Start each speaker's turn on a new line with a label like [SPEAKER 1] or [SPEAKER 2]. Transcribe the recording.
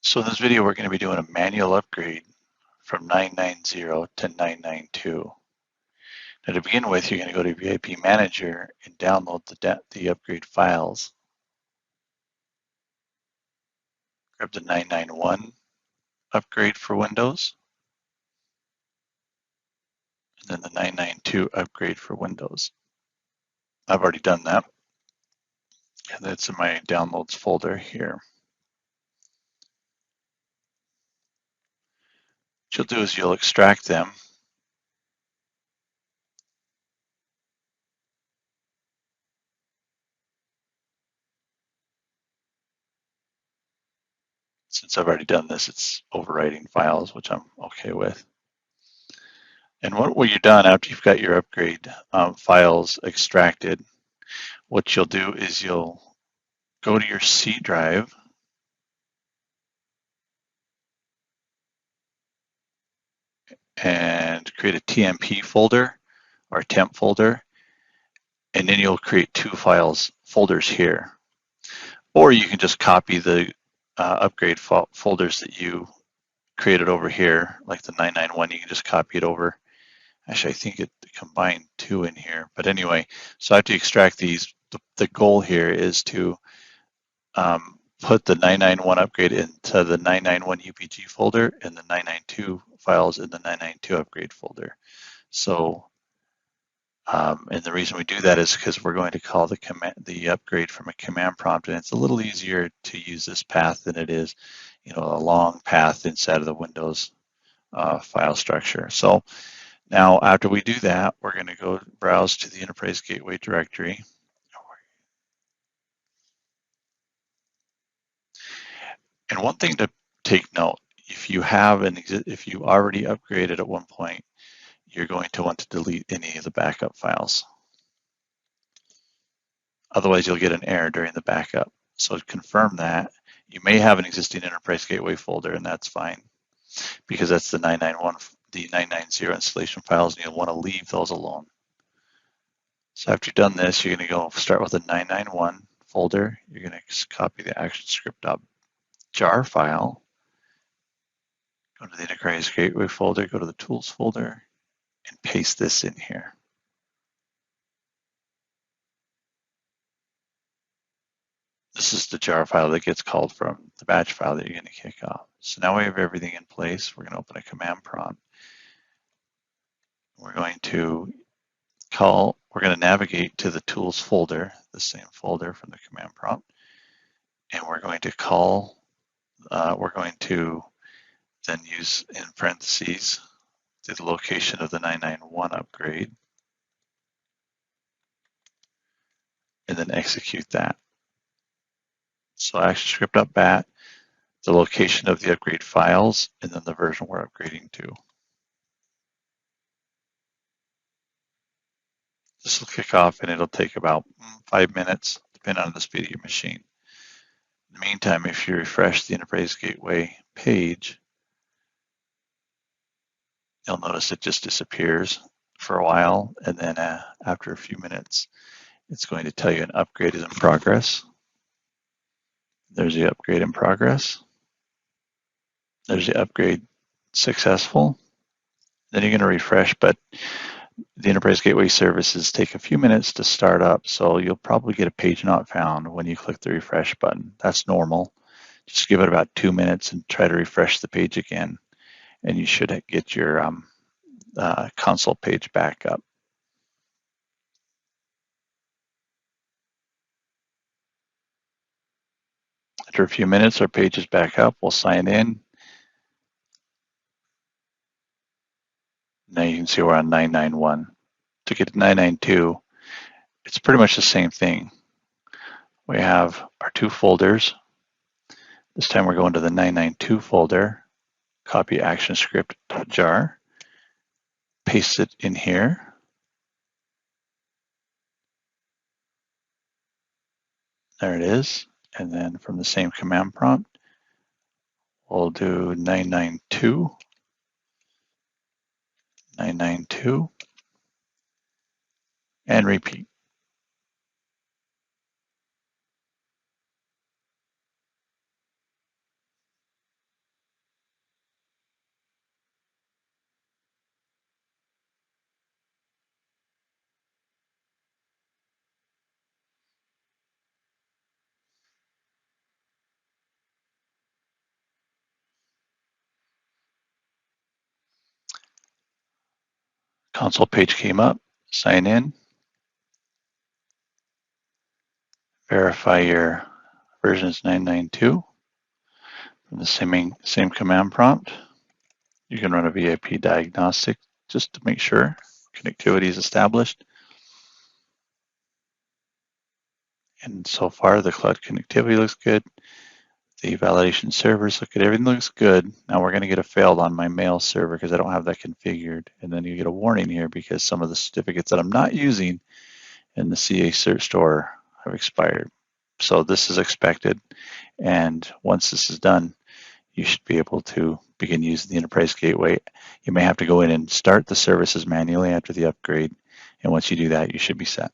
[SPEAKER 1] So in this video, we're going to be doing a manual upgrade from 990 to 992. Now to begin with, you're going to go to VIP Manager and download the upgrade files. Grab the 991 upgrade for Windows, and then the 992 upgrade for Windows. I've already done that, and that's in my downloads folder here. What you'll do is you'll extract them. Since I've already done this, it's overwriting files, which I'm okay with. And what you're done after you've got your upgrade files extracted, what you'll do is you'll go to your C drive and create a TMP folder or a temp folder, and then you'll create two folders here. Or you can just copy the upgrade folders that you created over here, like the 991, you can just copy it over. Actually, I think it combined two in here. But anyway, so after you extract these, the goal here is to put the 991 upgrade into the 991 UPG folder and the 992 files in the 992 upgrade folder. So, and the reason we do that is because we're going to call the upgrade from a command prompt, and it's a little easier to use this path than it is, a long path inside of the Windows file structure. So now after we do that, we're going to go browse to the Enterprise Gateway directory. And one thing to take note, if you already upgraded at one point, you're going to want to delete any of the backup files. Otherwise, you'll get an error during the backup. So to confirm that, you may have an existing Enterprise Gateway folder, and that's fine, because that's the 991, the 990 installation files, and you'll want to leave those alone. So after you've done this, you're going to go start with the 991 folder. You're going to copy the actionscript.jar file, go to the Enterprise Gateway folder, go to the Tools folder, and paste this in here. This is the jar file that gets called from the batch file that you're going to kick off. So now we have everything in place. We're going to open a command prompt. We're going to navigate to the tools folder, the same folder from the command prompt. And we're going to then use in parentheses the location of the 991 upgrade, and then execute that. So actionscript.bat, the location of the upgrade files, and then the version we're upgrading to. This will kick off and it'll take about 5 minutes, depending on the speed of your machine. In the meantime, if you refresh the Enterprise Gateway page, you'll notice it just disappears for a while, and then after a few minutes, it's going to tell you an upgrade is in progress. There's the upgrade in progress. There's the upgrade successful. Then you're going to refresh, but the Enterprise Gateway services take a few minutes to start up, so you'll probably get a page not found when you click the refresh button. That's normal. Just give it about 2 minutes and try to refresh the page again, and you should get your console page back up. After a few minutes, our page is back up. We'll sign in. Now you can see we're on 991. To get to 992, it's pretty much the same thing. We have our two folders. This time we're going to the 992 folder, copy actionscript.jar, paste it in here. There it is. And then from the same command prompt, we'll do 992, 992, and repeat. Console page came up, sign in, verify your version is 992 from the same command prompt. You can run a VIP diagnostic just to make sure connectivity is established. And so far the cloud connectivity looks good. The validation servers look good. Everything looks good. Now we're going to get a failed on my mail server because I don't have that configured. And then you get a warning here because some of the certificates that I'm not using in the CA cert store have expired. So this is expected. And once this is done, you should be able to begin using the enterprise gateway. You may have to go in and start the services manually after the upgrade. And once you do that, you should be set.